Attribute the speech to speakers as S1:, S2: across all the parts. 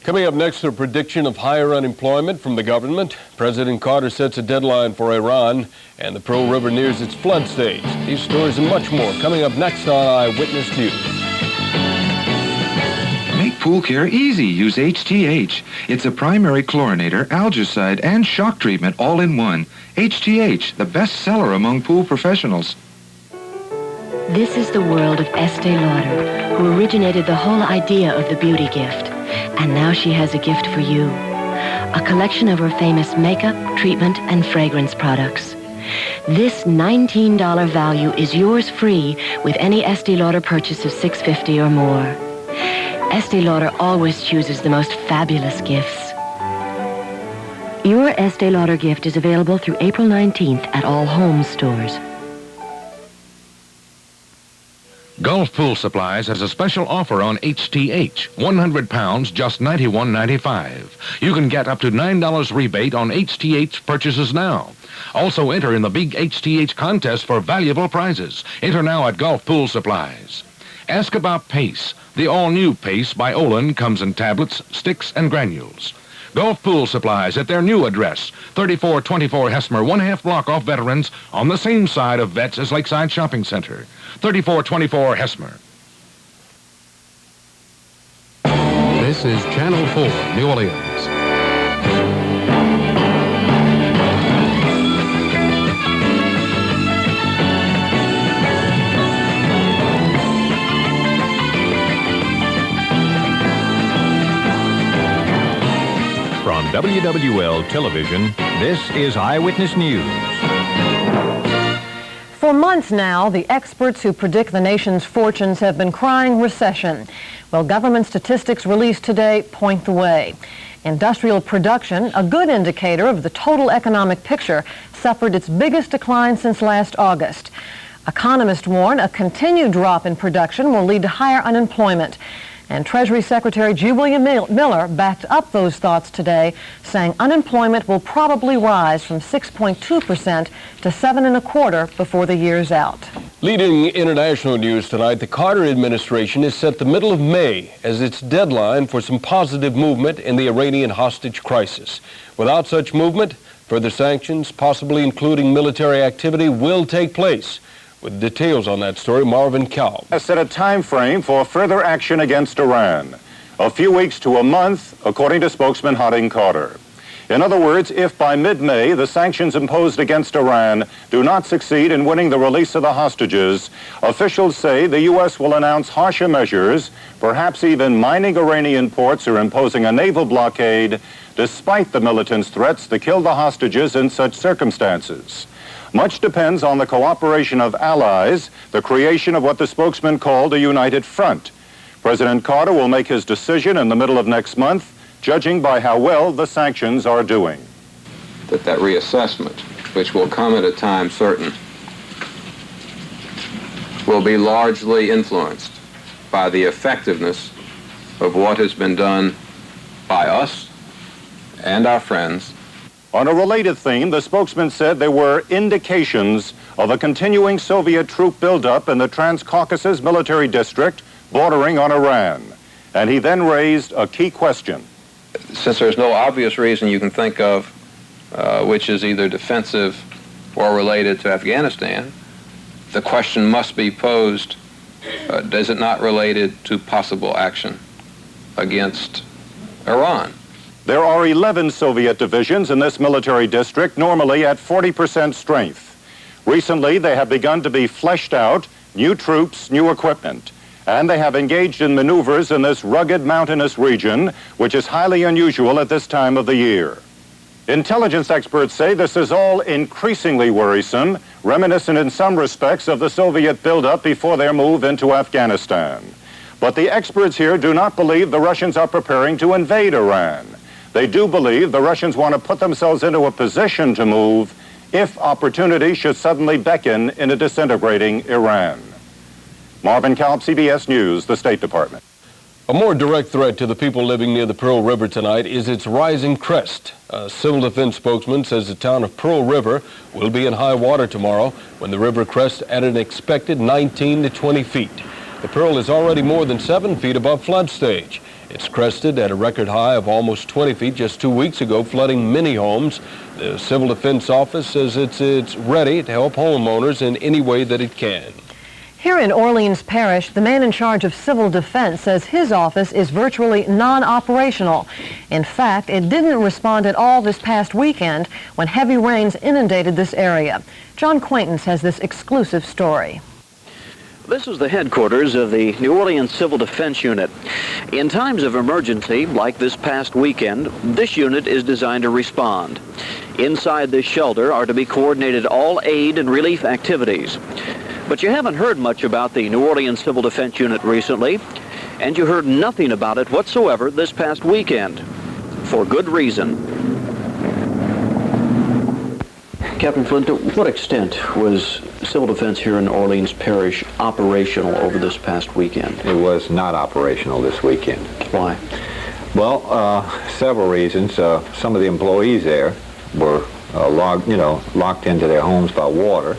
S1: Coming up next, a prediction of higher unemployment from the government. President Carter sets a deadline for Iran, and the Pearl River nears its flood stage. These stories and much more coming up next on Eyewitness News.
S2: Make pool care easy. Use HTH. It's a primary chlorinator, algicide, and shock treatment all in one. HTH, the best seller among pool professionals.
S3: This is the world of Estee Lauder, who originated the whole idea of the beauty gift. And now she has a gift for you. A collection of her famous makeup, treatment, and fragrance products. This $19 value is yours free with any Estee Lauder purchase of $6.50 or more. Estee Lauder always chooses the most fabulous gifts. Your Estee Lauder gift is available through April 19th at all home stores.
S2: Gulf Pool Supplies has a special offer on HTH. 100 pounds, just $91.95. You can get up to $9 rebate on HTH purchases now. Also enter in the big HTH contest for valuable prizes. Enter now at Gulf Pool Supplies. Ask about Pace. The all-new Pace by Olin comes in tablets, sticks, and granules. Gulf Pool Supplies at their new address, 3424 Hesmer, 1/2 block off Veterans, on the same side of Vets as Lakeside Shopping Center. 3424 Hesmer.
S4: This is Channel 4, New Orleans.
S5: From WWL Television, this is Eyewitness News.
S6: For months now, the experts who predict the nation's fortunes have been crying recession. Well, government statistics released today point the way. Industrial production, a good indicator of the total economic picture, suffered its biggest decline since last August. Economists warn a continued drop in production will lead to higher unemployment. And Treasury Secretary G. William Miller backed up those thoughts today, saying unemployment will probably rise from 6.2% to 7.25% before the year's out.
S1: Leading international news tonight, the Carter administration has set the middle of May as its deadline for some positive movement in the Iranian hostage crisis. Without such movement, further sanctions, possibly including military activity, will take place. With details on that story, Marvin Kalb
S7: has set a time frame for further action against Iran. A few weeks to a month, according to spokesman Harding Carter. In other words, if by mid-May the sanctions imposed against Iran do not succeed in winning the release of the hostages, officials say the U.S. will announce harsher measures, perhaps even mining Iranian ports or imposing a naval blockade, despite the militants' threats to kill the hostages in such circumstances. Much depends on the cooperation of allies, the creation of what the spokesman called a united front. President Carter will make his decision in the middle of next month, judging by how well the sanctions are doing.
S8: That reassessment, which will come at a time certain, will be largely influenced by the effectiveness of what has been done by us and our friends.
S7: On a related theme, the spokesman said there were indications of a continuing Soviet troop buildup in the Transcaucasus military district bordering on Iran. And he then raised a key question.
S8: Since there's no obvious reason you can think of which is either defensive or related to Afghanistan, the question must be posed, is it not related to possible action against Iran?
S7: There are 11 Soviet divisions in this military district, normally at 40% strength. Recently, they have begun to be fleshed out, new troops, new equipment, and they have engaged in maneuvers in this rugged mountainous region, which is highly unusual at this time of the year. Intelligence experts say this is all increasingly worrisome, reminiscent in some respects of the Soviet buildup before their move into Afghanistan. But the experts here do not believe the Russians are preparing to invade Iran. They do believe the Russians want to put themselves into a position to move if opportunity should suddenly beckon in a disintegrating Iran. Marvin Kalb, CBS News, the State Department.
S1: A more direct threat to the people living near the Pearl River tonight is its rising crest. A civil defense spokesman says the town of Pearl River will be in high water tomorrow when the river crests at an expected 19 to 20 feet. The Pearl is already more than 7 feet above flood stage, It's crested at a record high of almost 20 feet just 2 weeks ago, flooding many homes. The Civil Defense Office says it's ready to help homeowners in any way that it can.
S6: Here in Orleans Parish, the man in charge of civil defense says his office is virtually non-operational. In fact, it didn't respond at all this past weekend when heavy rains inundated this area. John Quaintance has this exclusive story.
S9: This is the headquarters of the New Orleans Civil Defense Unit. In times of emergency, like this past weekend, this unit is designed to respond. Inside this shelter are to be coordinated all aid and relief activities. But you haven't heard much about the New Orleans Civil Defense Unit recently, and you heard nothing about it whatsoever this past weekend. For good reason. Captain Flint, to what extent was civil defense here in Orleans Parish operational over this past weekend?
S10: It was not operational this weekend.
S9: Why?
S10: Well, several reasons. Some of the employees there were locked into their homes by water.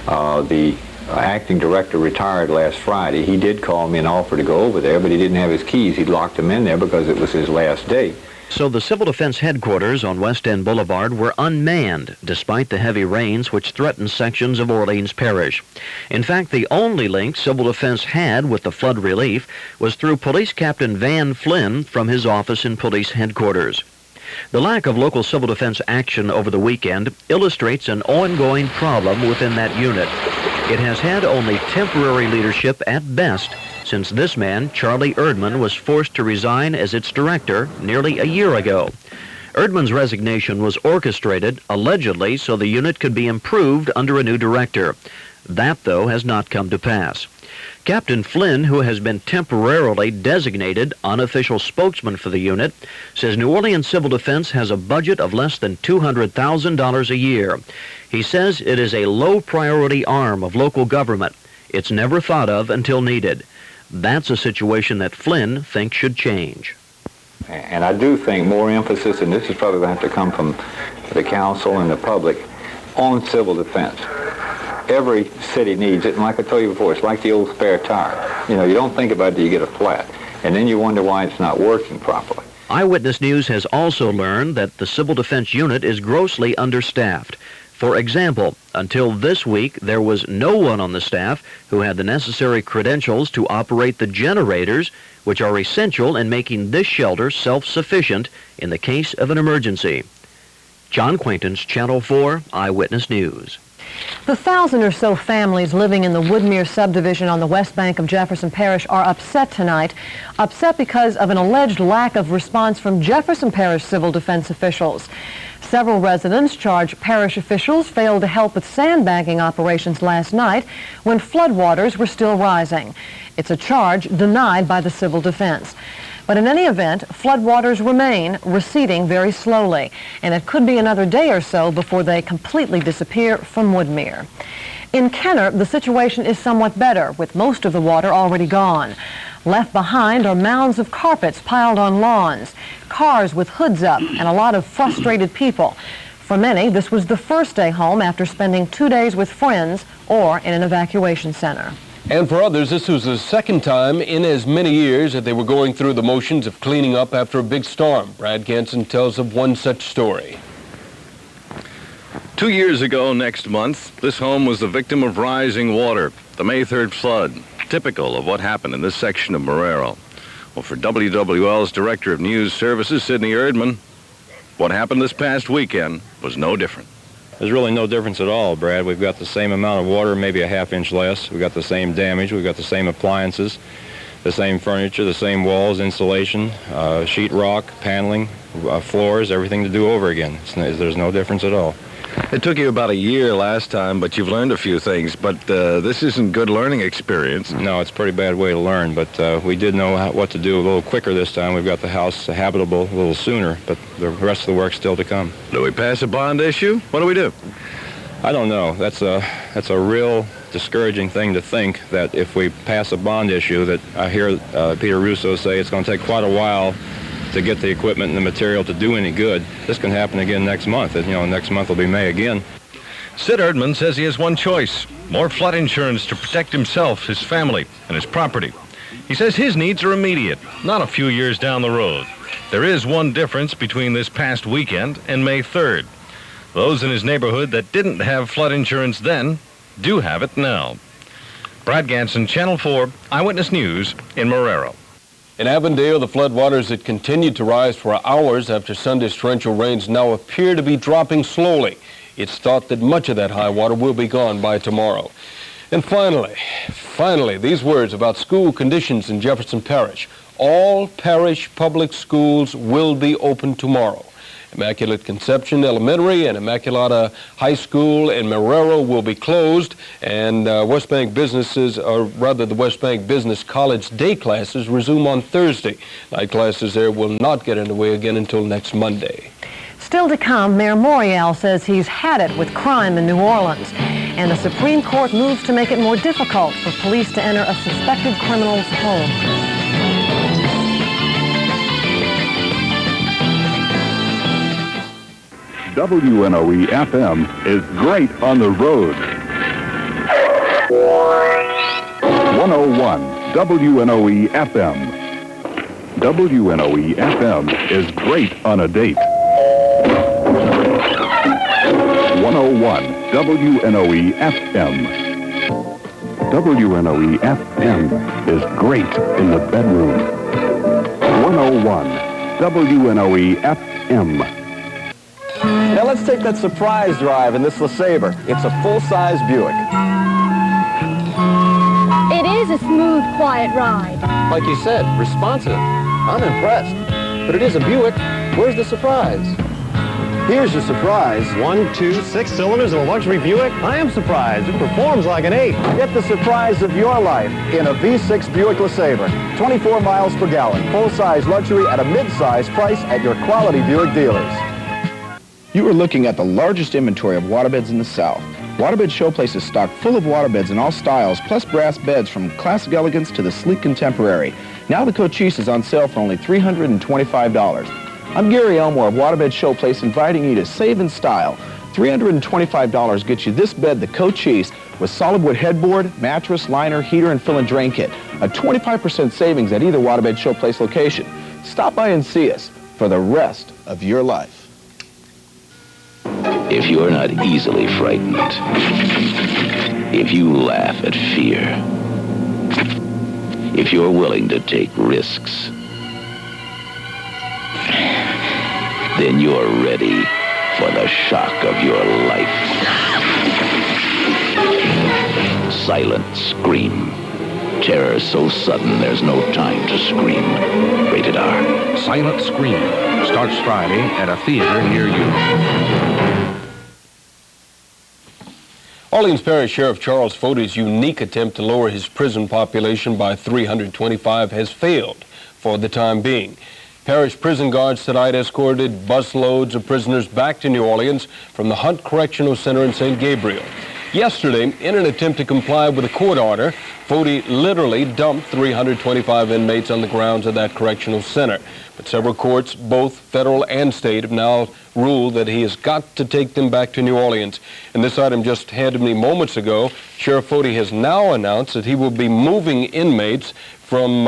S10: The acting director retired last Friday. He did call me and offer to go over there, but he didn't have his keys. He'd locked them in there because it was his last day.
S9: So the Civil Defense headquarters on West End Boulevard were unmanned, despite the heavy rains which threatened sections of Orleans Parish. In fact, the only link Civil Defense had with the flood relief was through Police Captain Van Flynn from his office in police headquarters. The lack of local civil defense action over the weekend illustrates an ongoing problem within that unit. It has had only temporary leadership at best since this man, Charlie Erdman, was forced to resign as its director nearly a year ago. Erdman's resignation was orchestrated, allegedly, so the unit could be improved under a new director. That, though, has not come to pass. Captain Flynn, who has been temporarily designated unofficial spokesman for the unit, says New Orleans Civil Defense has a budget of less than $200,000 a year. He says it is a low-priority arm of local government. It's never thought of until needed. That's a situation that Flynn thinks should change.
S10: And I do think more emphasis, and this is probably going to have to come from the council and the public, on civil defense. Every city needs it, and like I told you before, it's like the old spare tire. You know, you don't think about it till you get a flat, and then you wonder why it's not working properly.
S9: Eyewitness News has also learned that the Civil Defense Unit is grossly understaffed. For example, until this week, there was no one on the staff who had the necessary credentials to operate the generators, which are essential in making this shelter self-sufficient in the case of an emergency. John Quaintance, Channel 4, Eyewitness News.
S6: The 1,000 or so families living in the Woodmere subdivision on the west bank of Jefferson Parish are upset tonight. Upset because of an alleged lack of response from Jefferson Parish civil defense officials. Several residents charge parish officials failed to help with sandbagging operations last night when floodwaters were still rising. It's a charge denied by the civil defense. But in any event, floodwaters remain receding very slowly, and it could be another day or so before they completely disappear from Woodmere. In Kenner, the situation is somewhat better, with most of the water already gone. Left behind are mounds of carpets piled on lawns, cars with hoods up, and a lot of frustrated people. For many, this was the first day home after spending 2 days with friends or in an evacuation center.
S1: And for others, this was the second time in as many years that they were going through the motions of cleaning up after a big storm. Brad Ganson tells of one such story.
S11: 2 years ago next month, this home was the victim of rising water, the May 3rd flood, typical of what happened in this section of Marrero. Well, for WWL's Director of News Services, Sidney Erdman, what happened this past weekend was no different.
S12: There's really no difference at all, Brad. We've got the same amount of water, maybe a ½ inch less. We've got the same damage. We've got the same appliances, the same furniture, the same walls, insulation, sheetrock, paneling, floors, everything to do over again. There's no difference at all.
S11: It took you about a year last time, but you've learned a few things. But this isn't good learning experience.
S12: No, it's a pretty bad way to learn, but we did know what to do a little quicker this time. We've got the house habitable a little sooner, but the rest of the work's still to come.
S11: Do we pass a bond issue? What do we do?
S12: I don't know. That's a real discouraging thing to think that if we pass a bond issue, that I hear Peter Russo say it's going to take quite a while to get the equipment and the material to do any good. This can happen again next month. Next month will be May again.
S11: Sid Erdman says he has one choice: more flood insurance to protect himself, his family, and his property. He says his needs are immediate, not a few years down the road. There is one difference between this past weekend and May 3rd. Those in his neighborhood that didn't have flood insurance then do have it now. Brad Ganson, Channel 4, Eyewitness News in Marrero.
S1: In Avondale, the floodwaters that continued to rise for hours after Sunday's torrential rains now appear to be dropping slowly. It's thought that much of that high water will be gone by tomorrow. And finally, these words about school conditions in Jefferson Parish. All parish public schools will be open tomorrow. Immaculate Conception Elementary and Immaculata High School in Marrero will be closed, and West Bank businesses, or rather the West Bank Business College day classes resume on Thursday. Night classes there will not get underway again until next Monday.
S6: Still to come, Mayor Morial says he's had it with crime in New Orleans, and the Supreme Court moves to make it more difficult for police to enter a suspected criminal's home.
S13: WNOE-FM is great on the road. 101 WNOE-FM. WNOE-FM is great on a date. 101 WNOE-FM. WNOE-FM is great in the bedroom. 101 WNOE-FM.
S14: Now let's take that surprise drive in this LeSabre. It's a full-size Buick.
S15: It is a smooth, quiet ride.
S16: Like you said, responsive. I'm impressed. But it is a Buick. Where's the surprise?
S14: Here's your surprise.
S17: 1, 2, 6 cylinders in a luxury Buick? I am surprised. It performs like an 8.
S14: Get the surprise of your life in a V6 Buick LeSabre. 24 miles per gallon. Full-size luxury at a mid-size price at your quality Buick dealers.
S18: You are looking at the largest inventory of waterbeds in the South. Waterbed Showplace is stocked full of waterbeds in all styles, plus brass beds from classic elegance to the sleek contemporary. Now the Cochise is on sale for only $325. I'm Gary Elmore of Waterbed Showplace, inviting you to save in style. $325 gets you this bed, the Cochise, with solid wood headboard, mattress, liner, heater, and fill and drain kit. A 25% savings at either Waterbed Showplace location. Stop by and see us for the rest of your life.
S19: If you're not easily frightened, if you laugh at fear, if you're willing to take risks, then you're ready for the shock of your life. Silent Scream. Terror so sudden there's no time to scream. Rated R.
S2: Silent Scream starts Friday at a theater near you.
S1: Orleans Parish Sheriff Charles Fode's unique attempt to lower his prison population by 325 has failed for the time being. Parish prison guards tonight escorted busloads of prisoners back to New Orleans from the Hunt Correctional Center in St. Gabriel. Yesterday, in an attempt to comply with a court order, Fode literally dumped 325 inmates on the grounds of that correctional center. But several courts, both federal and state, have now ruled that he has got to take them back to New Orleans. And this item just handed me moments ago. Sheriff Fode has now announced that he will be moving inmates from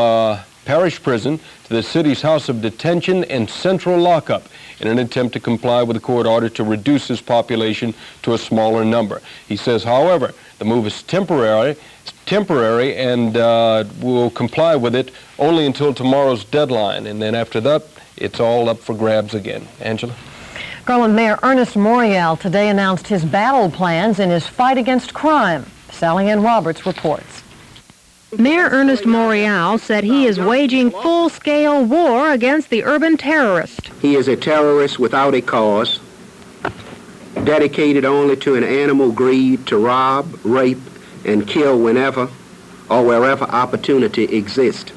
S1: Parish Prison to the city's House of Detention and Central Lockup in an attempt to comply with a court order to reduce his population to a smaller number. He says, however, the move is temporary and will comply with it only until tomorrow's deadline. And then after that, it's all up for grabs again. Angela?
S6: Garland Mayor Ernest Morial today announced his battle plans in his fight against crime. Sally Ann Roberts reports.
S20: Mayor Ernest Morial said he is waging full-scale war against the urban terrorist.
S21: He is a terrorist without a cause, dedicated only to an animal greed to rob, rape, and kill whenever or wherever opportunity exists.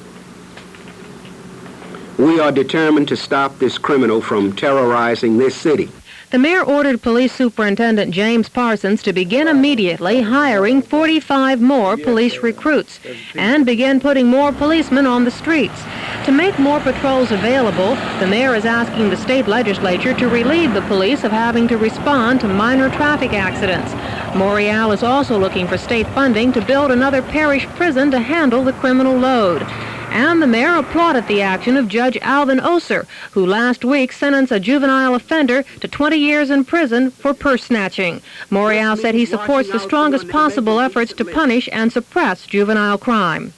S21: We are determined to stop this criminal from terrorizing this city.
S20: The mayor ordered Police Superintendent James Parsons to begin immediately hiring 45 more police recruits and begin putting more policemen on the streets. To make more patrols available, the mayor is asking the state legislature to relieve the police of having to respond to minor traffic accidents. Morial is also looking for state funding to build another parish prison to handle the criminal load. And the mayor applauded the action of Judge Alvin Oser, who last week sentenced a juvenile offender to 20 years in prison for purse snatching. Morial said he supports the strongest possible efforts to punish and suppress juvenile crime.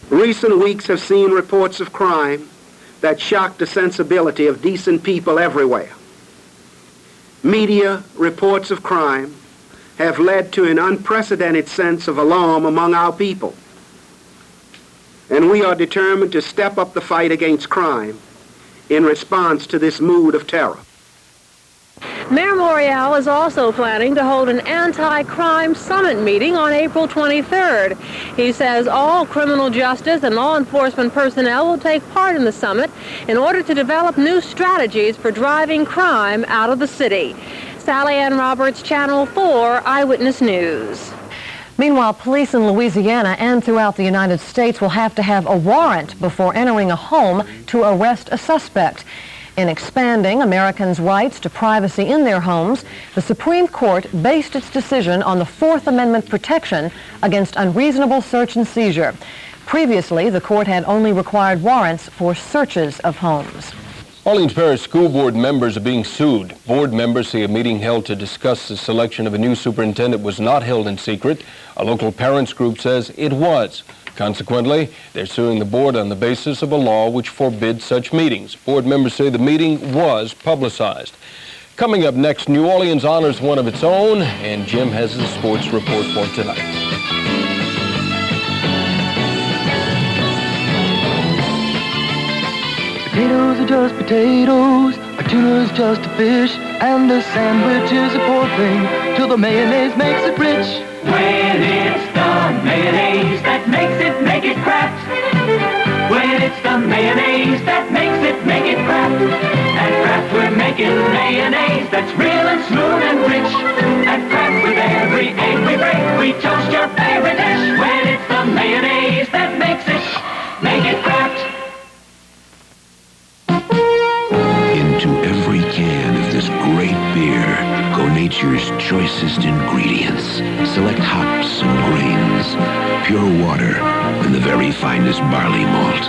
S21: Recent weeks have seen reports of crime that shock the sensibility of decent people everywhere. Media reports of crime have led to an unprecedented sense of alarm among our people. And we are determined to step up the fight against crime in response to this mood of terror.
S20: Mayor Morial is also planning to hold an anti-crime summit meeting on April 23rd. He says all criminal justice and law enforcement personnel will take part in the summit in order to develop new strategies for driving crime out of the city. Sally Ann Roberts, Channel 4 Eyewitness News.
S6: Meanwhile, police in Louisiana and throughout the United States will have to have a warrant before entering a home to arrest a suspect. In expanding Americans' rights to privacy in their homes, the Supreme Court based its decision on the Fourth Amendment protection against unreasonable search and seizure. Previously, the court had only required warrants for searches of homes.
S1: Orleans Parish School Board members are being sued. Board members say a meeting held to discuss the selection of a new superintendent was not held in secret. A local parents group says it was. Consequently, they're suing the board on the basis of a law which forbids such meetings. Board members say the meeting was publicized. Coming up next, New Orleans honors one of its own, and Jim has the sports report for tonight.
S3: Potatoes are just potatoes, a tuna is just a fish, and a sandwich is a poor thing till the mayonnaise makes it rich.
S22: When it's the mayonnaise that makes it, make it Kraft. When it's the mayonnaise that makes it, make it Kraft. At Kraft we're making mayonnaise that's real and smooth and rich. At Kraft with every egg we break, we toast your favorite dish. When it's the mayonnaise that makes it, make it Kraft.
S23: Into every can of this great beer go nature's choicest ingredients. Select hops and grains, pure water, and the very finest barley malt.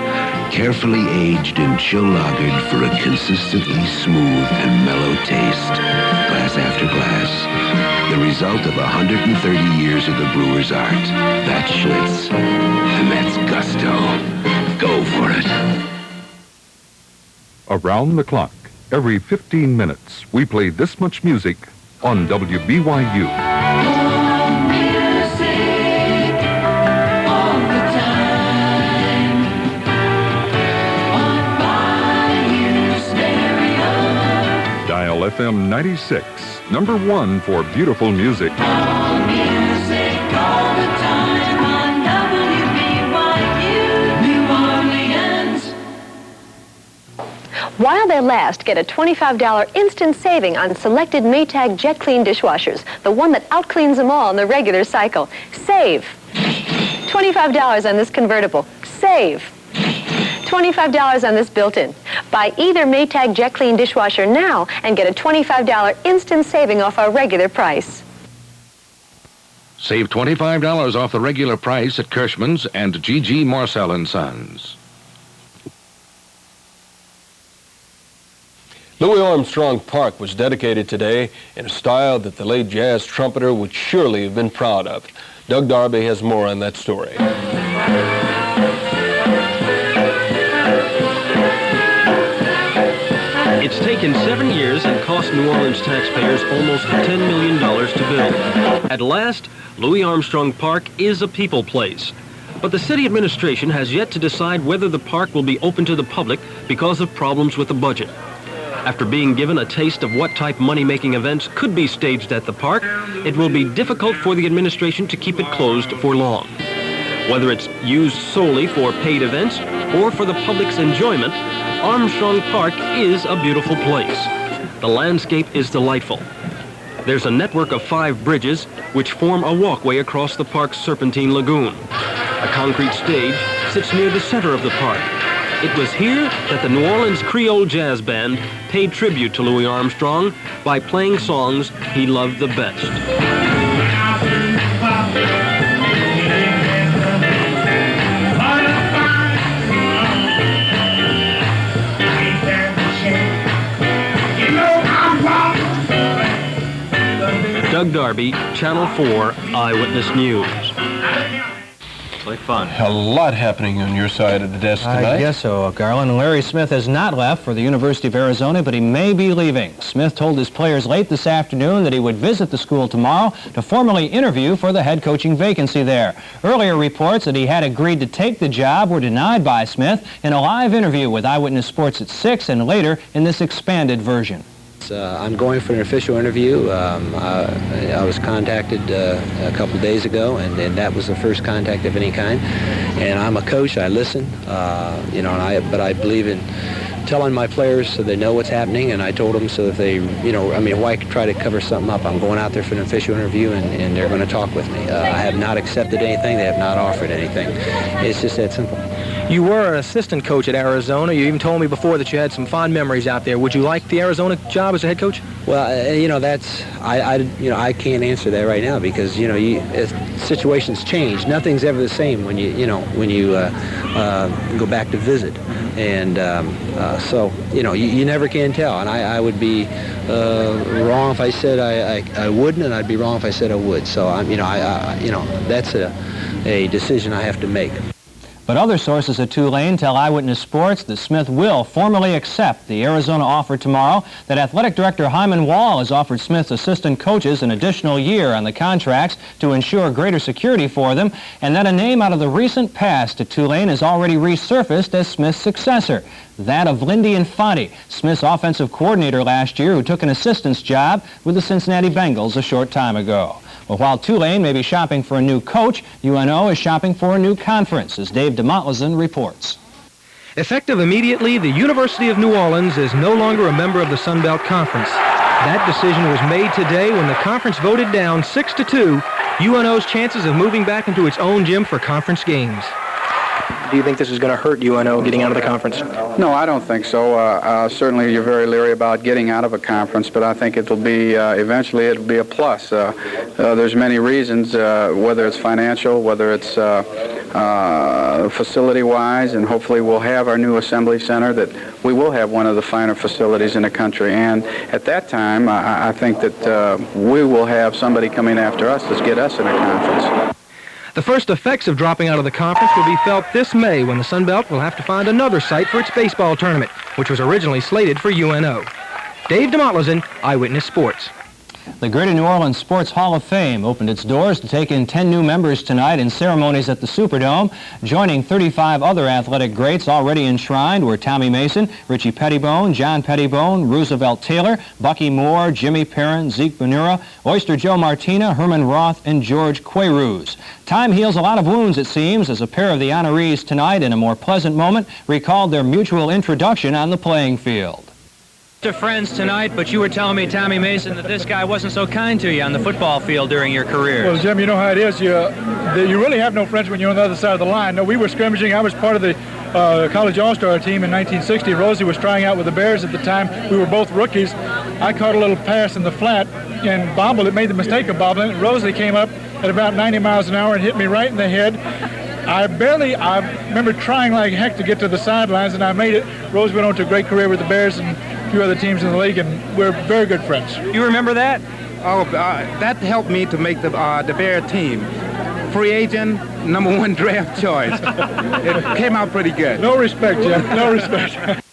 S23: Carefully aged and chill lagered for a consistently smooth and mellow taste. Glass after glass. The result of 130 years of the brewer's art. That's Schlitz. And that's gusto. Go for it.
S24: Around the clock, every 15 minutes, we play this much music on WBYU. Dial FM 96, number one for beautiful music.
S22: All music, all the time on WBYU, New Orleans.
S25: While they last, get a $25 instant saving on selected Maytag Jet Clean dishwashers, the one that outcleans them all in the regular cycle. Save $25 on this convertible. Save $25 on this built-in. Buy either Maytag Jet Clean dishwasher now and get a $25 instant saving off our regular price.
S2: Save $25 off the regular price at Kirschman's and G.G. Marcel & Sons.
S1: Louis Armstrong Park was dedicated today in a style that the late jazz trumpeter would surely have been proud of. Doug Darby has more on that story.
S26: It's taken 7 years and cost New Orleans taxpayers almost $10 million to build. At last, Louis Armstrong Park is a people place. But the city administration has yet to decide whether the park will be open to the public because of problems with the budget. After being given a taste of what type money-making events could be staged at the park, it will be difficult for the administration to keep it closed for long. Whether it's used solely for paid events or for the public's enjoyment, Armstrong Park is a beautiful place. The landscape is delightful. There's a network of 5 bridges which form a walkway across the park's serpentine lagoon. A concrete stage sits near the center of the park. It was here that the New Orleans Creole Jazz Band paid tribute to Louis Armstrong by playing songs he loved the best. Doug Darby, Channel 4 Eyewitness News.
S4: Like fun.
S1: A lot happening on your side of the desk tonight.
S4: I guess so, Garland. Larry Smith has not left for the University of Arizona, but he may be leaving. Smith told his players late this afternoon that he would visit the school tomorrow to formally interview for the head coaching vacancy there. Earlier reports that he had agreed to take the job were denied by Smith in a live interview with Eyewitness Sports at 6 and later in this expanded version.
S5: I'm going for an official interview. I was contacted a couple of days ago, and that was the first contact of any kind. And I'm a coach. I listen, you know, but I believe in telling my players so they know what's happening. And I told them so if they, you know, I mean, why try to cover something up? I'm going out there for an official interview, and they're going to talk with me. I have not accepted anything. They have not offered anything. It's just that simple.
S4: You were an assistant coach at Arizona. You even told me before that you had some fond memories out there. Would you like the Arizona job as a head coach?
S5: Well, you know, that's I can't answer that right now because you know situations change. Nothing's ever the same when you go back to visit, and so you know you never can tell. And I would be wrong if I said I wouldn't, and I'd be wrong if I said I would. So that's a decision I have to make.
S4: But other sources at Tulane tell Eyewitness Sports that Smith will formally accept the Arizona offer tomorrow, that Athletic Director Hyman Wall has offered Smith's assistant coaches an additional year on the contracts to ensure greater security for them, and that a name out of the recent past at Tulane has already resurfaced as Smith's successor, that of Lindy Infante, Smith's offensive coordinator last year, who took an assistant's job with the Cincinnati Bengals a short time ago. Well, while Tulane may be shopping for a new coach, UNO is shopping for a new conference, as Dave DeMontlazen reports.
S7: Effective immediately, the University of New Orleans is no longer a member of the Sun Belt Conference. That decision was made today when the conference voted down 6-2 UNO's chances of moving back into its own gym for conference games.
S4: Do you think this is going to hurt UNO getting out of the conference?
S8: No, I don't think so. Certainly you're very leery about getting out of a conference, but I think it'll be, eventually it'll be a plus. There's many reasons, whether it's financial, whether it's facility-wise, and hopefully we'll have our new assembly center, that we will have one of the finer facilities in the country. And at that time, I think that we will have somebody coming after us to get us in a conference.
S7: The first effects of dropping out of the conference will be felt this May when the Sun Belt will have to find another site for its baseball tournament, which was originally slated for UNO. Dave DeMontlazen, Eyewitness Sports.
S4: The Greater New Orleans Sports Hall of Fame opened its doors to take in 10 new members tonight in ceremonies at the Superdome. Joining 35 other athletic greats already enshrined were Tommy Mason, Richie Pettibone, John Pettibone, Roosevelt Taylor, Bucky Moore, Jimmy Perrin, Zeke Bonura, Oyster Joe Martina, Herman Roth, and George Quayroos. Time heals a lot of wounds, it seems, as a pair of the honorees tonight, in a more pleasant moment, recalled their mutual introduction on the playing field.
S9: To friends tonight, but you were telling me, Tommy Mason, that this guy wasn't so kind to you on the football field during your career.
S10: Well, Jim, you know how it is. You really have no friends when you're on the other side of the line. No, we were scrimmaging. I was part of the college all-star team in 1960. Rosie was trying out with the Bears at the time. We were both rookies. I caught a little pass in the flat and bobbled it, made the mistake of bobbling it. Rosie came up at about 90 miles an hour and hit me right in the head. I remember trying like heck to get to the sidelines, and I made it. Rose went on to a great career with the Bears and a few other teams in the league, and we're very good friends.
S9: You remember that?
S27: Oh, that helped me to make the Bear team. Free agent, #1 draft choice. It came out pretty good.
S10: No respect, Jeff. No respect.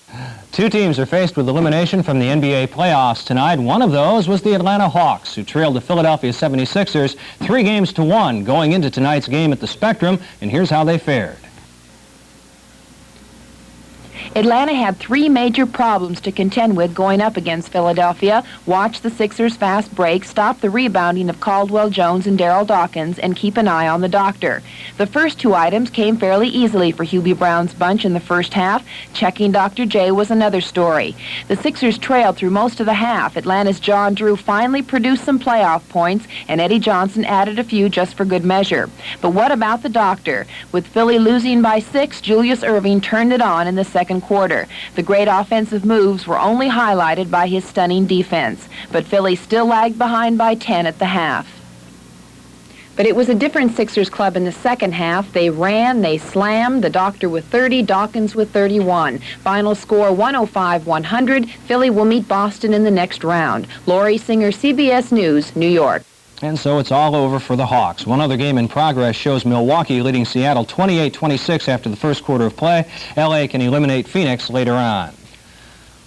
S4: Two teams are faced with elimination from the NBA playoffs tonight. One of those was the Atlanta Hawks, who trailed the Philadelphia 76ers 3-1 going into tonight's game at the Spectrum, and here's how they fared.
S11: Atlanta had 3 major problems to contend with going up against Philadelphia. Watch the Sixers' fast break, stop the rebounding of Caldwell Jones and Darryl Dawkins, and keep an eye on the doctor. The first 2 items came fairly easily for Hubie Brown's bunch in the first half. Checking Dr. J was another story. The Sixers trailed through most of the half. Atlanta's John Drew finally produced some playoff points, and Eddie Johnson added a few just for good measure. But what about the doctor? With Philly losing by 6, Julius Erving turned it on in the second quarter. The great offensive moves were only highlighted by his stunning defense. But Philly still lagged behind by 10 at the half. But it was a different Sixers club in the second half. They ran, they slammed, the doctor with 30, Dawkins with 31. Final score 105-100. Philly will meet Boston in the next round. Lori Singer, CBS News, New York.
S4: And so it's all over for the Hawks. One other game in progress shows Milwaukee leading Seattle 28-26 after the first quarter of play. LA can eliminate Phoenix later on.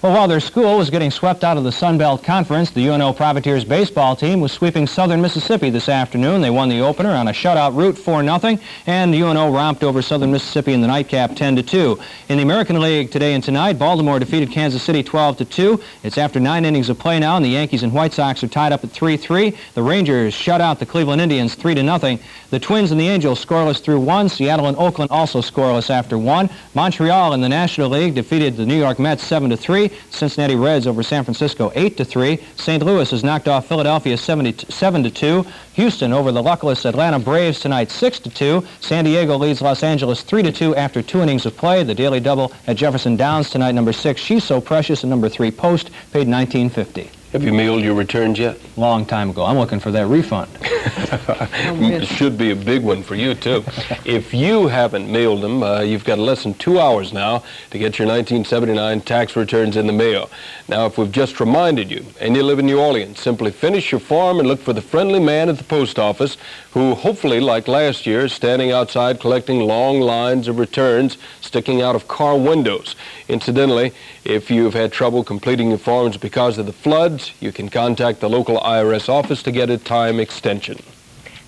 S4: Well, while their school was getting swept out of the Sun Belt Conference, the UNO Privateers baseball team was sweeping Southern Mississippi this afternoon. They won the opener on a shutout rout 4-0, and the UNO romped over Southern Mississippi in the nightcap 10-2. In the American League today and tonight, Baltimore defeated Kansas City 12-2. It's after 9 innings of play now, and the Yankees and White Sox are tied up at 3-3. The Rangers shut out the Cleveland Indians 3-0. The Twins and the Angels scoreless through 1. Seattle and Oakland also scoreless after 1. Montreal in the National League defeated the New York Mets 7-3. Cincinnati Reds over San Francisco 8-3. St. Louis has knocked off Philadelphia 7-2. Houston over the luckless Atlanta Braves tonight 6-2. San Diego leads Los Angeles 3-2 after 2 innings of play. The Daily Double at Jefferson Downs tonight, number 6, She's So Precious, and number 3, Post, paid $19.50.
S1: Have you mailed your returns yet?
S4: Long time ago. I'm looking for that refund.
S1: It should be a big one for you, too. If you haven't mailed them, you've got less than 2 hours now to get your 1979 tax returns in the mail. Now, if we've just reminded you, and you live in New Orleans, simply finish your form and look for the friendly man at the post office who, hopefully, like last year, is standing outside collecting long lines of returns sticking out of car windows. Incidentally, if you've had trouble completing your forms because of the floods, you can contact the local IRS office to get a time extension.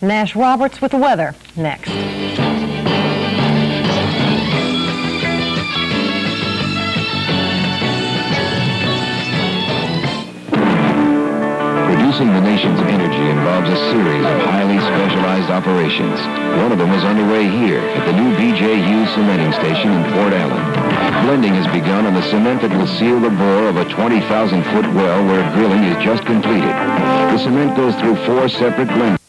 S6: Nash Roberts with the weather next.
S12: Producing the nation's energy involves a series of highly specialized operations. One of them is underway here at the new B.J. Hughes cementing station in Fort Allen. Blending has begun on the cement that will seal the bore of a 20,000-foot well where drilling is just completed. The cement goes through 4 separate blends.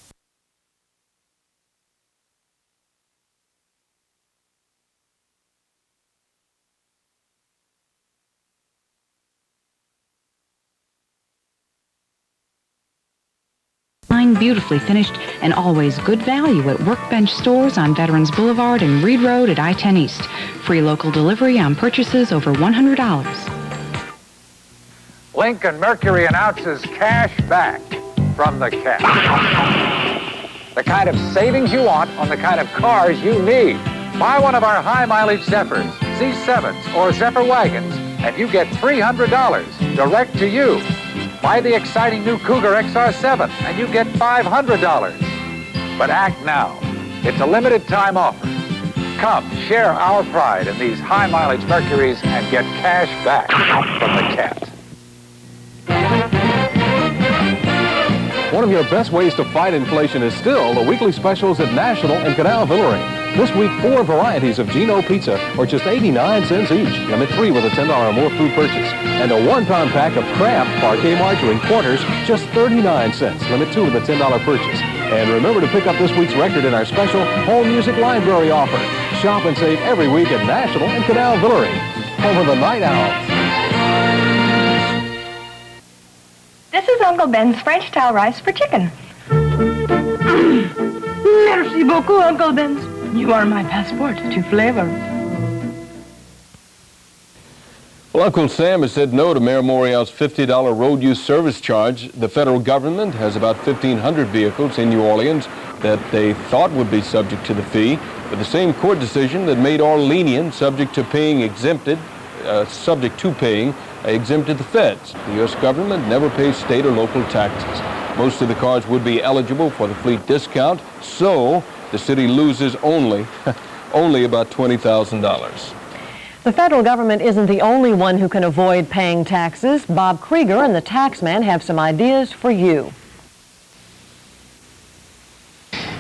S13: Beautifully finished and always good value at Workbench stores on Veterans Boulevard and Reed Road at I-10 East. Free local delivery on purchases over $100.
S14: Lincoln Mercury announces cash back from the Cat. The kind of savings you want on the kind of cars you need. Buy one of our high-mileage Zephyrs, Z7s, or Zephyr wagons, and you get $300 direct to you. Buy the exciting new Cougar XR7 and you get $500. But act now. It's a limited time offer. Come, share our pride in these high mileage Mercuries and get cash back from the Cat.
S15: One of your best ways to fight inflation is still the weekly specials at National and Canal Villeray. This week, 4 varieties of Gino Pizza are just 89 cents each. Limit 3 with a $10 or more food purchase. And a 1-pound pack of Kraft Parquet Margarine quarters, just 39 cents. Limit 2 with a $10 purchase. And remember to pick up this week's record in our special Home Music Library offer. Shop and save every week at National and Canal Villeray. Home of the Night Owls.
S16: This is Uncle Ben's French-style rice for chicken. Merci beaucoup, Uncle Ben. You are my passport to flavor.
S1: Well, Uncle Sam has said no to Mayor Morial's $50 road use service charge. The federal government has about 1,500 vehicles in New Orleans that they thought would be subject to the fee, but the same court decision that made all lenient subject to paying exempted the feds. The U.S. government never pays state or local taxes. Most of the cars would be eligible for the fleet discount, so the city loses only about $20,000.
S6: The federal government isn't the only one who can avoid paying taxes. Bob Krieger and the Taxman have some ideas for you.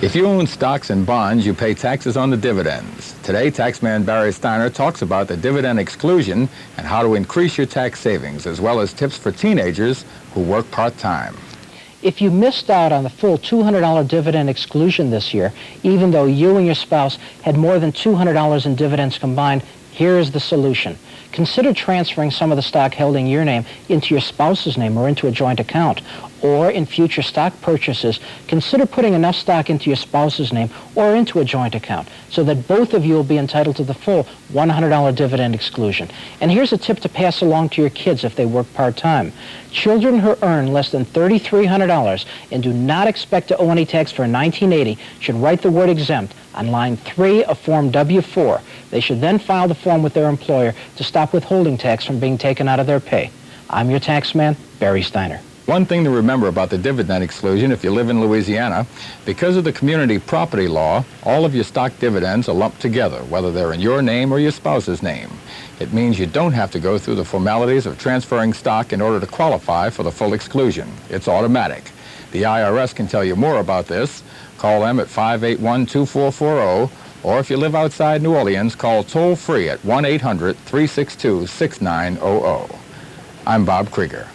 S3: If you own stocks and bonds, you pay taxes on the dividends. Today, Taxman Barry Steiner talks about the dividend exclusion and how to increase your tax savings, as well as tips for teenagers who work part-time.
S17: If you missed out on the full $200 dividend exclusion this year, even though you and your spouse had more than $200 in dividends combined, here is the solution. Consider transferring some of the stock held in your name into your spouse's name or into a joint account. Or in future stock purchases, consider putting enough stock into your spouse's name or into a joint account so that both of you will be entitled to the full $100 dividend exclusion. And here's a tip to pass along to your kids if they work part-time. Children who earn less than $3,300 and do not expect to owe any tax for 1980 should write the word exempt on line 3 of Form W-4. They should then file the form with their employer to stop withholding tax from being taken out of their pay. I'm your taxman, Barry Steiner.
S3: One thing to remember about the dividend exclusion if you live in Louisiana, because of the community property law, all of your stock dividends are lumped together, whether they're in your name or your spouse's name. It means you don't have to go through the formalities of transferring stock in order to qualify for the full exclusion. It's automatic. The IRS can tell you more about this. Call them at 581-2440, or if you live outside New Orleans, call toll-free at 1-800-362-6900. I'm Bob Krieger.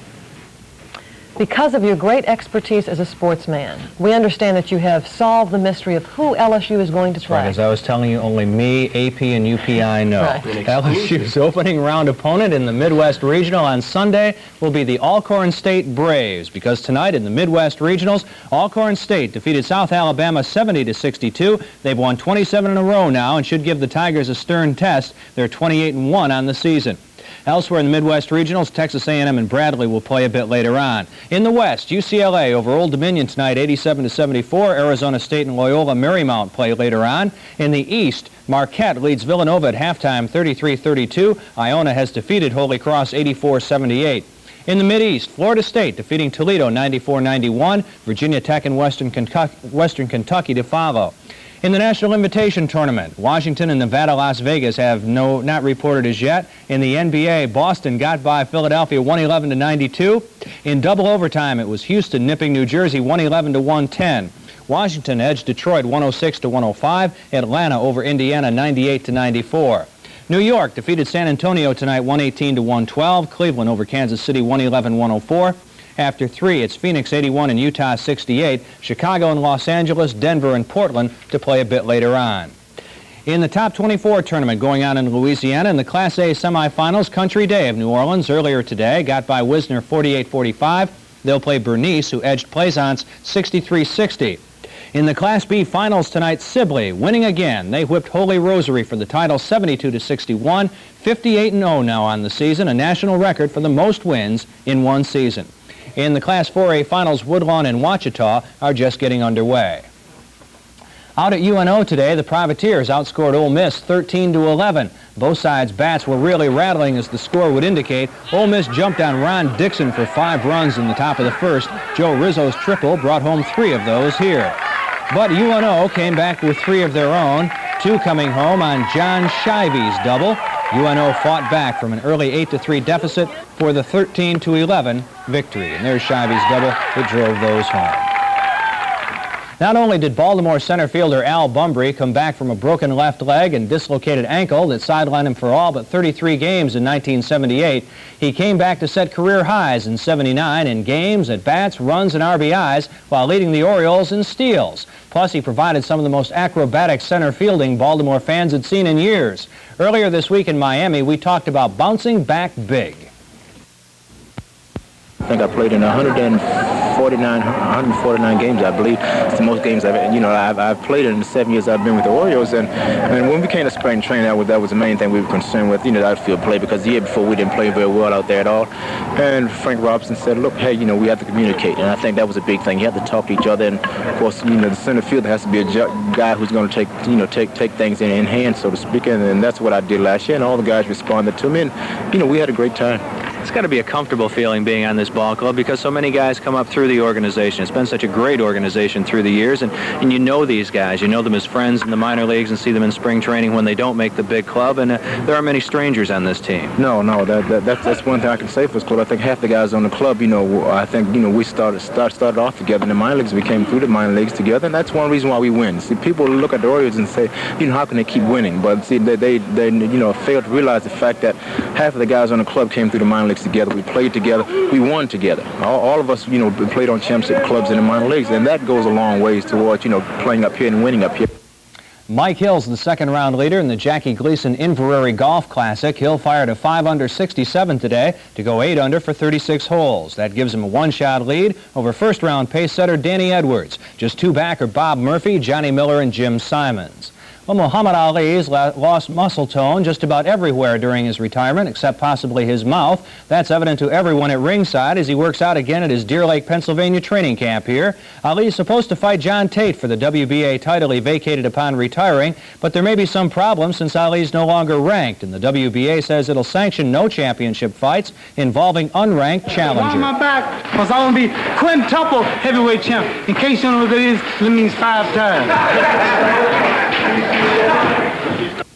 S6: Because of your great expertise as a sportsman, we understand that you have solved the mystery of who LSU is going to play.
S4: Right, as I was telling you, only me, AP, and UPI know.
S6: Right.
S4: LSU's opening round opponent in the Midwest Regional on Sunday will be the Alcorn State Braves, because tonight in the Midwest Regionals, Alcorn State defeated South Alabama 70-62. They've won 27 in a row now and should give the Tigers a stern test. They're 28-1 on the season. Elsewhere in the Midwest Regionals, Texas A&M and Bradley will play a bit later on. In the West, UCLA over Old Dominion tonight, 87-74. Arizona State and Loyola Marymount play later on. In the East, Marquette leads Villanova at halftime, 33-32. Iona has defeated Holy Cross 84-78. In the Mideast, Florida State defeating Toledo 94-91. Virginia Tech and Western Kentucky to follow. In the National Invitation Tournament, Washington and Nevada, Las Vegas have not reported as yet. In the NBA, Boston got by Philadelphia 111-92. In double overtime, it was Houston nipping New Jersey 111-110. Washington edged Detroit 106-105. Atlanta over Indiana 98-94. New York defeated San Antonio tonight 118-112. Cleveland over Kansas City 111-104. After 3, it's Phoenix 81 and Utah 68, Chicago and Los Angeles, Denver and Portland to play a bit later on. In the top 24 tournament going on in Louisiana, in the Class A semifinals, Country Day of New Orleans earlier today got by Wisner 48-45. They'll play Bernice, who edged Plaisance 63-60. In the Class B finals tonight, Sibley winning again. They whipped Holy Rosary for the title 72-61, 58-0 now on the season, a national record for the most wins in one season. In the Class 4A finals, Woodlawn and Ouachita are just getting underway. Out at UNO today, the Privateers outscored Ole Miss 13-11. Both sides' bats were really rattling, as the score would indicate. Ole Miss jumped on Ron Dixon for 5 runs in the top of the first. Joe Rizzo's triple brought home 3 of those here. But UNO came back with 3 of their own, 2 coming home on John Shivey's double. UNO fought back from an early 8-3 deficit for the 13-11 victory. And there's Shivey's double that drove those home. Not only did Baltimore center fielder Al Bumbry come back from a broken left leg and dislocated ankle that sidelined him for all but 33 games in 1978, he came back to set career highs in 79 in games, at-bats, runs, and RBIs while leading the Orioles in steals. Plus, he provided some of the most acrobatic center fielding Baltimore fans had seen in years. Earlier this week in Miami, we talked about bouncing back big.
S18: I think I played in 149 games, I believe. It's the most games I've played in the 7 years I've been with the Orioles. And when we came to spring training, that was the main thing we were concerned with, the outfield play, because the year before we didn't play very well out there at all. And Frank Robinson said, look, hey, we have to communicate. And I think that was a big thing. You have to talk to each other. And, of course, the center fielder has to be a guy who's going to take things in hand, so to speak. And that's what I did last year. And all the guys responded to me. And, we had a great time.
S9: It's got to be a comfortable feeling being on this ball club because so many guys come up through the organization. It's been such a great organization through the years, and you know these guys. You know them as friends in the minor leagues and see them in spring training when they don't make the big club, and there are many strangers on this team.
S18: No, that's one thing I can say for this club. I think half the guys on the club, I think, we started off together in the minor leagues. We came through the minor leagues together, and that's one reason why we win. See, people look at the Orioles and say, how can they keep winning? But see, they fail to realize the fact that half of the guys on the club came through the minor leagues together. We played together. We won together. All of us, played on championship clubs in the minor leagues, and that goes a long ways towards, playing up here and winning up here.
S4: Mike Hill's the second-round leader in the Jackie Gleason Inverary Golf Classic. Hill fired a 5-under 67 today to go 8-under for 36 holes. That gives him a one-shot lead over first-round pace setter Danny Edwards. Just two back are Bob Murphy, Johnny Miller, and Jim Simons. Well, Muhammad Ali's lost muscle tone just about everywhere during his retirement, except possibly his mouth. That's evident to everyone at ringside as he works out again at his Deer Lake, Pennsylvania training camp here. Ali is supposed to fight John Tate for the WBA title he vacated upon retiring, but there may be some problems since Ali's no longer ranked, and the WBA says it'll sanction no championship fights involving unranked challengers.
S19: On my back, because I want to be quintuple heavyweight champ. In case you don't know what that is, it means 5 times.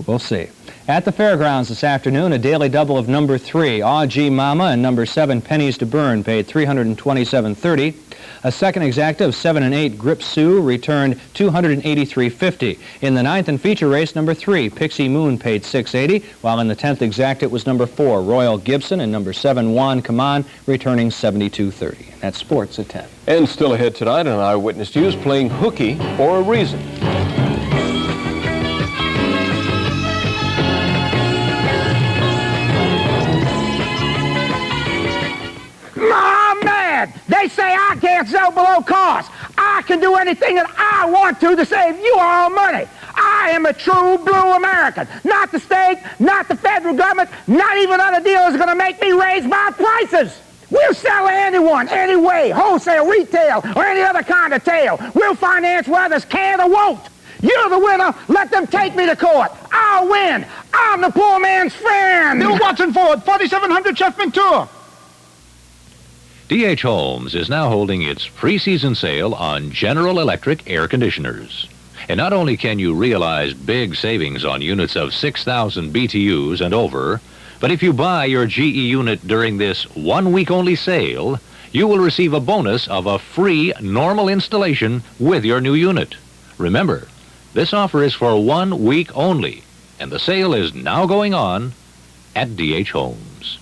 S4: We'll see. At the fairgrounds this afternoon, a daily double of number 3, Aw Gee Mama, and number 7, Pennies to Burn, paid $327.30. A second exacta of 7 and 8, Grip Sue, returned $283.50. In the 9th and feature race, number 3, Pixie Moon, paid $680, while in the 10th exacta it was number 4, Royal Gibson, and number 7, Juan Kaman, returning $72.30. That's sports at 10.
S1: And still ahead tonight on Eyewitness News, playing hooky for a reason.
S20: They say I can't sell below cost. I can do anything that I want to save you all money. I am a true blue American. Not the state, not the federal government, not even other dealers are going to make me raise my prices. We'll sell to anyone, any way, wholesale, retail, or any other kind of tail. We'll finance where others can or won't. You're the winner. Let them take me to court. I'll win. I'm the poor man's friend.
S14: Bill Watson Ford, 4700 Chefman Tour.
S2: D.H. Holmes is now holding its pre-season sale on General Electric air conditioners. And not only can you realize big savings on units of 6,000 BTUs and over, but if you buy your GE unit during this one-week-only sale, you will receive a bonus of a free normal installation with your new unit. Remember, this offer is for 1 week only, and the sale is now going on at D.H. Holmes.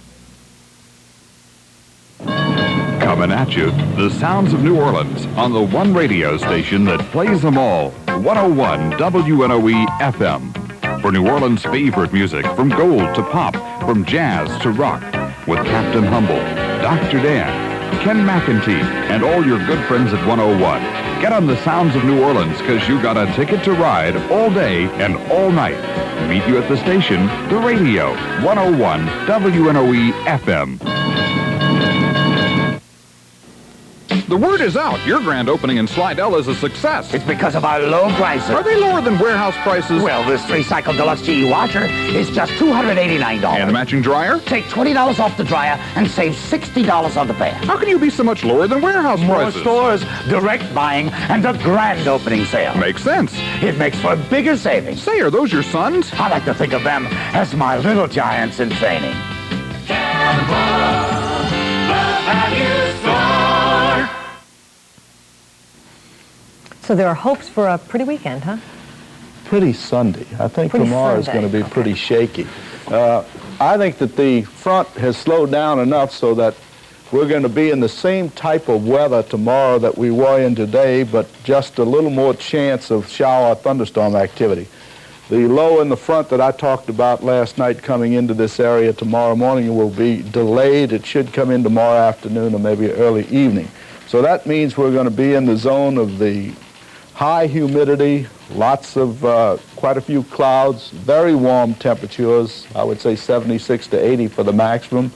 S21: Coming at you, the sounds of New Orleans on the one radio station that plays them all, 101 WNOE FM. For New Orleans' favorite music, from gold to pop, from jazz to rock, with Captain Humble, Dr. Dan, Ken McEntee, and all your good friends at 101. Get on the sounds of New Orleans, because you got a ticket to ride all day and all night. Meet you at the station, the radio, 101 WNOE FM. The word is out. Your grand opening in Slidell is a success.
S20: It's because of our low prices.
S21: Are they lower than warehouse prices?
S20: Well, this three-cycle deluxe GE washer is just $289.
S21: And a matching dryer?
S20: Take $20 off the dryer and save $60 on the pair.
S21: How can you be so much lower than warehouse prices?
S20: More stores, direct buying, and a grand opening sale.
S21: Makes sense.
S20: It makes for bigger savings.
S21: Say, are those your sons?
S20: I like to think of them as my little giants in training.
S6: So there are hopes for a pretty weekend, huh?
S22: Pretty Sunday. I think
S6: Pretty
S22: tomorrow is
S6: Sunday.
S22: going to be pretty shaky. I think that the front has slowed down enough so that we're going to be in the same type of weather tomorrow that we were in today, but just a little more chance of shower or thunderstorm activity. The low in the front that I talked about last night coming into this area tomorrow morning will be delayed. It should come in tomorrow afternoon or maybe early evening. So that means we're going to be in the zone of the high humidity, lots of, quite a few clouds, very warm temperatures, I would say 76 to 80 for the maximum,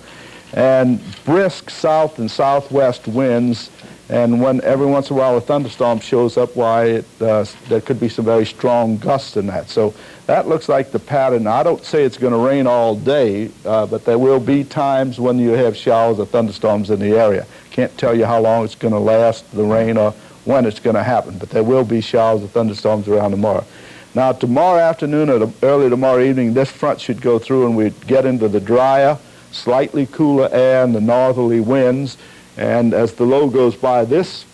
S22: and brisk south and southwest winds And when every once in a while a thunderstorm shows up, why there could be some very strong gusts in that. So that looks like the pattern. I don't say it's going to rain all day, but there will be times when you have showers or thunderstorms in the area. Can't tell you how long it's going to last, the rain, or when it's going to happen, but there will be showers or thunderstorms around tomorrow. Now, tomorrow afternoon or early tomorrow evening, this front should go through and we'd get into the drier, slightly cooler air and the northerly winds. And as the low goes by, this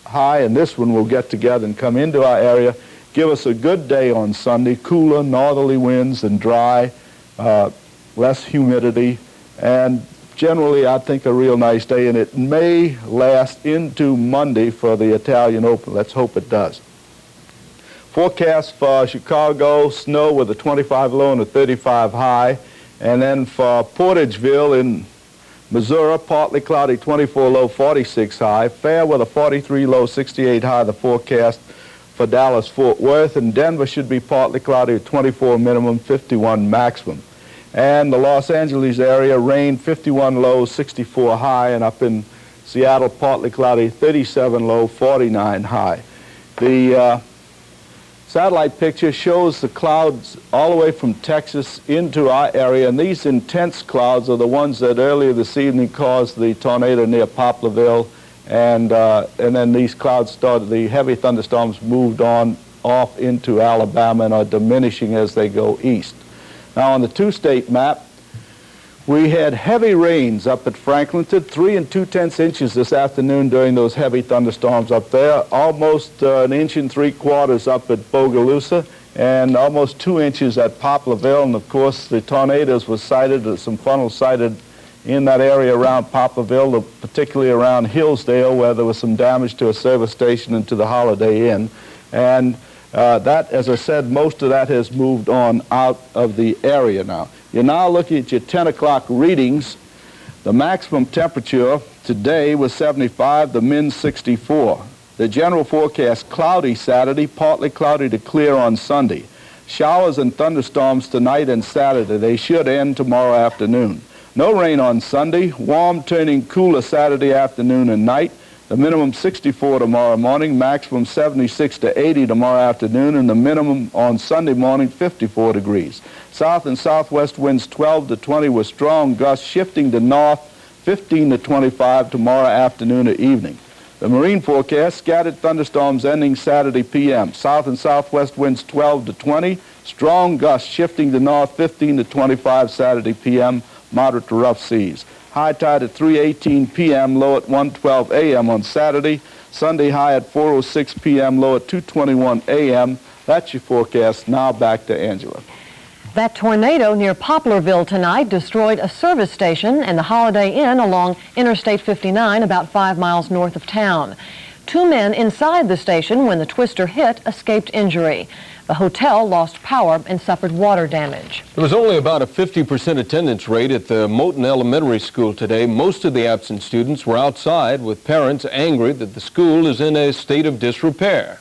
S22: high and this one will get together and come into our area, give us a good day on Sunday, cooler, northerly winds and dry, less humidity, and generally I think a real nice day, and it may last into Monday for the Italian Open. Let's hope it does. Forecast for Chicago, snow with a 25 low and a 35 high, and then for Portageville in Missouri, partly cloudy, 24 low, 46 high. Fair with a 43 low, 68 high, the forecast for Dallas-Fort Worth. And Denver should be partly cloudy, 24 minimum, 51 maximum. And the Los Angeles area, rain, 51 low, 64 high. And up in Seattle, partly cloudy, 37 low, 49 high. The satellite picture shows the clouds all the way from Texas into our area, and these intense clouds are the ones that earlier this evening caused the tornado near Poplarville, and then these clouds started, the heavy thunderstorms moved on off into Alabama and are diminishing as they go east. Now on the two-state map, we had heavy rains up at Franklinton, 3 2/10 inches this afternoon during those heavy thunderstorms up there, almost 1 3/4 inches up at Bogalusa, and almost 2 inches at Poplarville. And of course, the tornadoes were sighted, some funnels sighted in that area around Poplarville, particularly around Hillsdale, where there was some damage to a service station and to the Holiday Inn. And that, as I said, most of that has moved on out of the area now. You're now looking at your 10 o'clock readings. The maximum temperature today was 75, the min 64. The general forecast, cloudy Saturday, partly cloudy to clear on Sunday. Showers and thunderstorms tonight and Saturday. They should end tomorrow afternoon. No rain on Sunday, warm turning cooler Saturday afternoon and night. The minimum 64 tomorrow morning, maximum 76 to 80 tomorrow afternoon, and the minimum on Sunday morning 54 degrees. South and southwest winds 12 to 20 with strong gusts shifting to north 15 to 25 tomorrow afternoon or evening. The marine forecast, scattered thunderstorms ending Saturday p.m. South and southwest winds 12 to 20, strong gusts shifting to north 15 to 25 Saturday p.m., moderate to rough seas. High tide at 3:18 p.m., low at 1:12 a.m. on Saturday. Sunday high at 4:06 p.m., low at 2:21 a.m. That's your forecast. Now back to Angela.
S6: That tornado near Poplarville tonight destroyed a service station and the Holiday Inn along Interstate 59 about 5 miles north of town. 2 men inside the station when the twister hit escaped injury. The hotel lost power and suffered water damage.
S1: There was only about a 50% attendance rate at the Moton Elementary School today. Most of the absent students were outside with parents angry that the school is in a state of disrepair.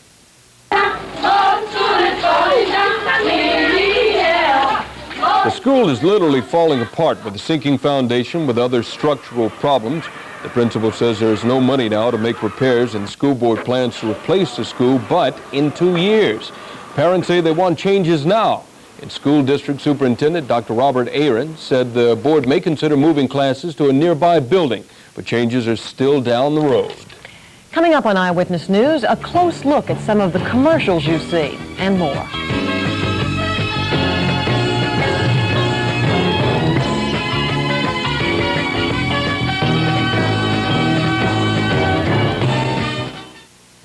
S1: The school is literally falling apart with a sinking foundation with other structural problems. The principal says there is no money now to make repairs, and the school board plans to replace the school, but in 2 years. Parents say they want changes now. And School District Superintendent Dr. Robert Aaron said the board may consider moving classes to a nearby building, but changes are still down the road.
S6: Coming up on Eyewitness News, a close look at some of the commercials you see and more.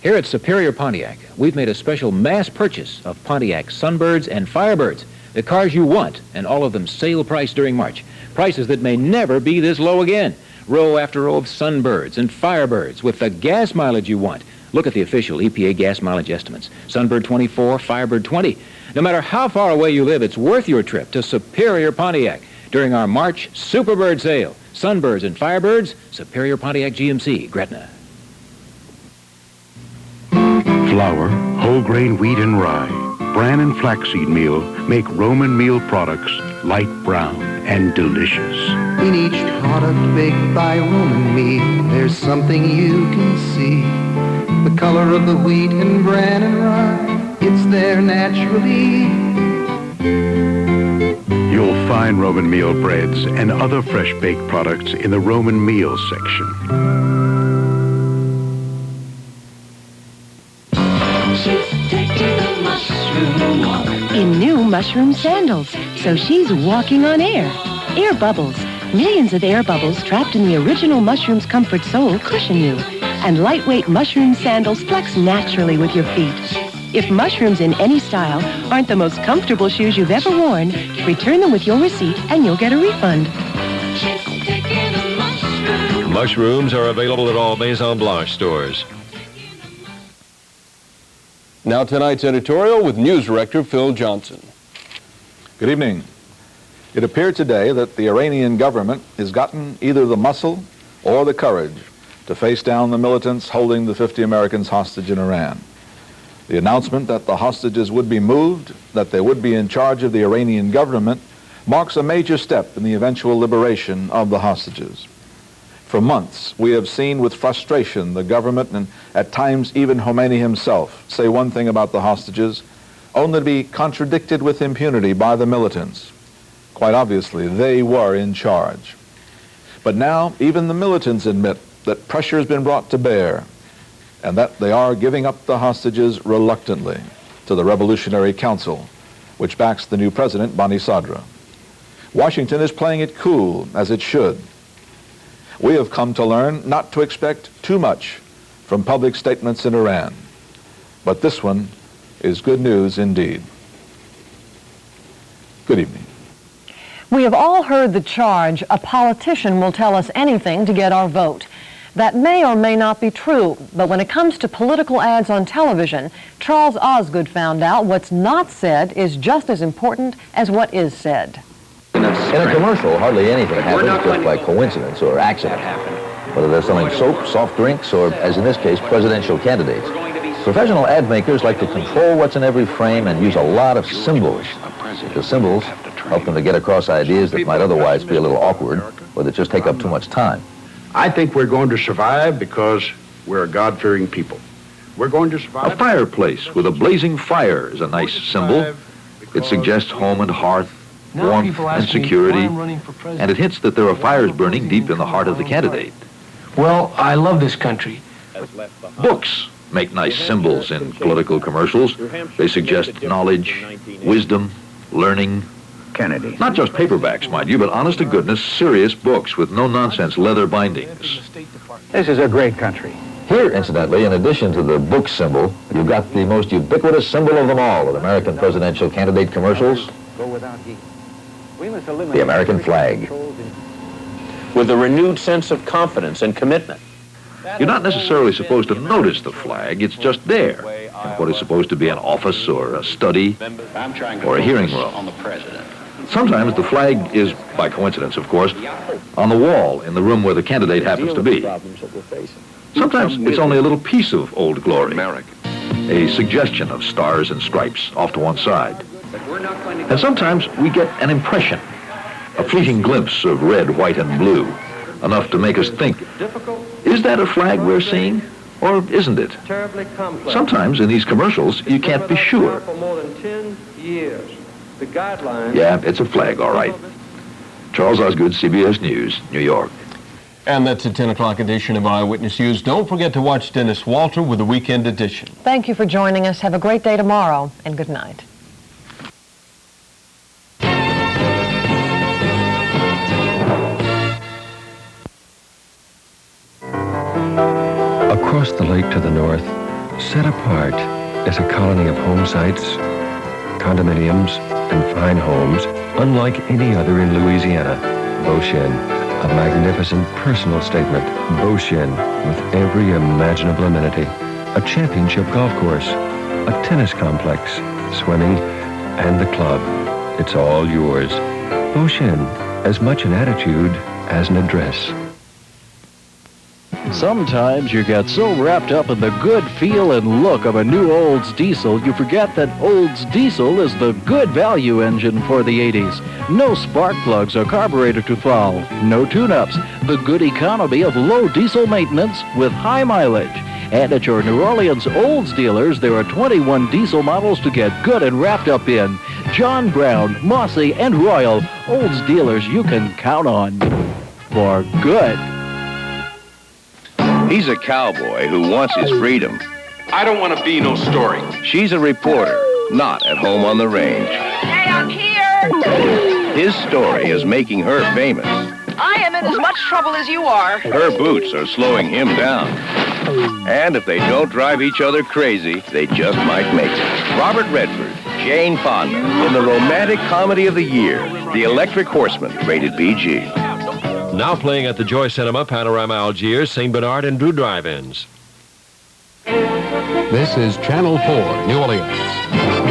S5: Here at Superior Pontiac, we've made a special mass purchase of Pontiac Sunbirds and Firebirds, the cars you want, and all of them sale price during March. Prices that may never be this low again. Row after row of Sunbirds and Firebirds with the gas mileage you want. Look at the official EPA gas mileage estimates. Sunbird 24, Firebird 20. No matter how far away you live, it's worth your trip to Superior Pontiac during our March Superbird sale. Sunbirds and Firebirds, Superior Pontiac GMC, Gretna.
S7: Flour, whole grain wheat and rye, bran and flaxseed meal make Roman meal products light brown and delicious.
S8: In each product baked by Roman meat, there's There's something you can see. The color of the wheat and bran and rye, it's there naturally.
S7: You'll find Roman meal breads and other fresh baked products in the Roman meals section.
S10: In new mushroom sandals, so she's walking on air. Air bubbles. Millions of air bubbles trapped in the original mushroom's comfort sole cushion you. And lightweight mushroom sandals flex naturally with your feet. If mushrooms in any style aren't the most comfortable shoes you've ever worn, return them with your receipt and you'll get a refund.
S1: Mushrooms are available at all Maison Blanche stores. Now tonight's editorial with News Director Phil Johnson.
S22: Good evening. It appeared today that the Iranian government has gotten either the muscle or the courage to face down the militants holding the 50 Americans hostage in Iran. The announcement that the hostages would be moved, that they would be in charge of the Iranian government, marks a major step in the eventual liberation of the hostages. For months, we have seen with frustration the government and at times even Khomeini himself say one thing about the hostages, only to be contradicted with impunity by the militants. Quite obviously, they were in charge. But now, even the militants admit that pressure has been brought to bear and that they are giving up the hostages reluctantly to the Revolutionary Council, which backs the new president, Bani Sadr. Washington is playing it cool, as it should. We have come to learn not to expect too much from public statements in Iran. But this one is good news indeed. Good evening.
S6: We have all heard the charge, a politician will tell us anything to get our vote. That may or may not be true, but when it comes to political ads on television, Charles Osgood found out what's not said is just as important as what is said.
S23: In a commercial, hardly anything happens just by coincidence or accident. Whether they're selling soap, soft drinks, or, as in this case, presidential candidates. Professional ad makers like to control what's in every frame and use a lot of symbols. The symbols help them to get across ideas that might otherwise be a little awkward or that just take up too much time.
S7: I think we're going to survive because we're a God-fearing people. We're going to survive.
S5: A fireplace with a blazing fire is a nice symbol. It suggests home and hearth, warmth and security, and it hints that there are fires burning deep in the heart of the candidate.
S24: Well, I love this country.
S5: Books make nice symbols in political commercials. They suggest knowledge, wisdom, learning.
S23: Kennedy.
S5: Not just paperbacks, mind you, but honest-to-goodness, serious books with no-nonsense leather bindings.
S23: This is a great country. Here, incidentally, in addition to the book symbol, you've got the most ubiquitous symbol of them all in American presidential candidate commercials, the American flag.
S25: With a renewed sense of confidence and commitment.
S5: You're not necessarily supposed to notice the flag. It's just there in what is supposed to be an office or a study or a hearing room. Sometimes the flag is, by coincidence of course, on the wall in the room where the candidate happens to be. Sometimes it's only a little piece of Old Glory, a suggestion of stars and stripes off to one side. And sometimes we get an impression, a fleeting glimpse of red, white, and blue, enough to make us think, is that a flag we're seeing, or isn't it? Sometimes in these commercials, you can't be sure. Yeah, it's a flag, all right. Charles Osgood, CBS News, New York.
S1: And that's the 10 o'clock edition of Eyewitness News. Don't forget to watch Dennis Walter with the Weekend Edition.
S6: Thank you for joining us. Have a great day tomorrow, and good night.
S26: Across the lake to the north, set apart as a colony of home sites, condominiums, and fine homes, unlike any other in Louisiana, Beauchene, a magnificent personal statement. Beauchene, with every imaginable amenity, a championship golf course, a tennis complex, swimming, and the club. It's all yours. Beauchene, as much an attitude as an address.
S11: Sometimes you get so wrapped up in the good feel and look of a new Olds diesel, you forget that Olds diesel is the good value engine for the 80s. No spark plugs or carburetor to foul, no tune-ups, the good economy of low diesel maintenance with high mileage. And at your New Orleans Olds dealers, there are 21 diesel models to get good and wrapped up in. John Brown, Mossy, and Royal, Olds dealers you can count on for good.
S12: He's a cowboy who wants his freedom.
S13: I don't want to be no story.
S12: She's a reporter, not at home on the range.
S15: Hey, I'm here!
S12: His story is making her famous.
S15: I am in as much trouble as you are.
S12: Her boots are slowing him down. And if they don't drive each other crazy, they just might make it. Robert Redford, Jane Fonda, in the romantic comedy of the year, The Electric Horseman, rated PG.
S1: Now playing at the Joy Cinema, Panorama Algiers, St. Bernard, and Drew Drive-Ins.
S16: This is Channel 4, New Orleans.